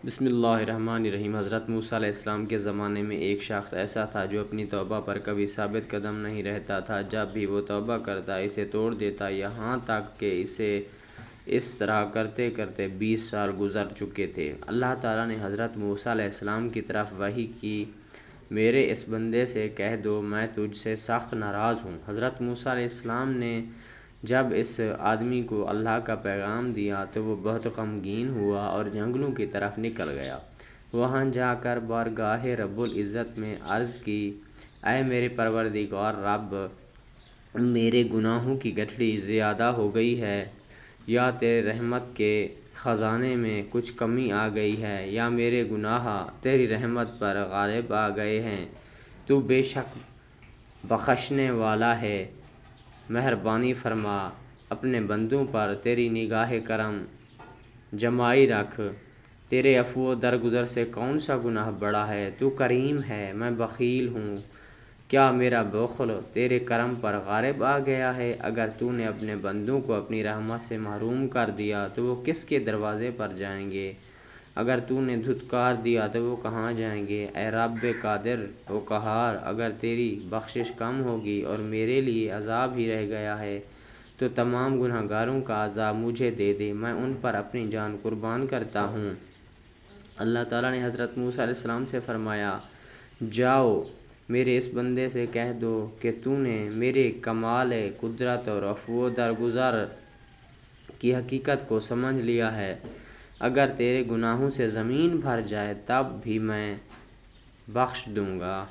بسم اللہ الرحمن الرحیم۔ حضرت موسیٰ علیہ السلام کے زمانے میں ایک شخص ایسا تھا جو اپنی توبہ پر کبھی ثابت قدم نہیں رہتا تھا۔ جب بھی وہ توبہ کرتا اسے توڑ دیتا، یہاں تک کہ اسے اس طرح کرتے کرتے 20 سال گزر چکے تھے۔ اللہ تعالیٰ نے حضرت موسیٰ علیہ السلام کی طرف وحی کی، میرے اس بندے سے کہہ دو میں تجھ سے سخت ناراض ہوں۔ حضرت موسیٰ علیہ السلام نے جب اس آدمی کو اللہ کا پیغام دیا تو وہ بہت غمگین ہوا اور جنگلوں کی طرف نکل گیا۔ وہاں جا کر بارگاہ رب العزت میں عرض کی، اے میرے پروردگار رب، میرے گناہوں کی گٹھڑی زیادہ ہو گئی ہے، یا تیرے رحمت کے خزانے میں کچھ کمی آ گئی ہے، یا میرے گناہ تیری رحمت پر غالب آ گئے ہیں۔ تو بے شک بخشنے والا ہے، مہربانی فرما، اپنے بندوں پر تیری نگاہ کرم جمائی رکھ۔ تیرے عفو و درگزر سے کون سا گناہ بڑا ہے؟ تو کریم ہے، میں بخیل ہوں، کیا میرا بخل تیرے کرم پر غالب آ گیا ہے؟ اگر تو نے اپنے بندوں کو اپنی رحمت سے محروم کر دیا تو وہ کس کے دروازے پر جائیں گے؟ اگر تو نے دھتکار دیا تو وہ کہاں جائیں گے؟ اے رب قادر و قہار، اگر تیری بخشش کم ہوگی اور میرے لیے عذاب ہی رہ گیا ہے تو تمام گناہ گاروں کا عذاب مجھے دے دے، میں ان پر اپنی جان قربان کرتا ہوں۔ اللہ تعالیٰ نے حضرت موسیٰ علیہ السلام سے فرمایا، جاؤ میرے اس بندے سے کہہ دو کہ تو نے میرے کمال قدرت اور عفو و درگزر کی حقیقت کو سمجھ لیا ہے۔ اگر تیرے گناہوں سے زمین بھر جائے تب بھی میں بخش دوں گا۔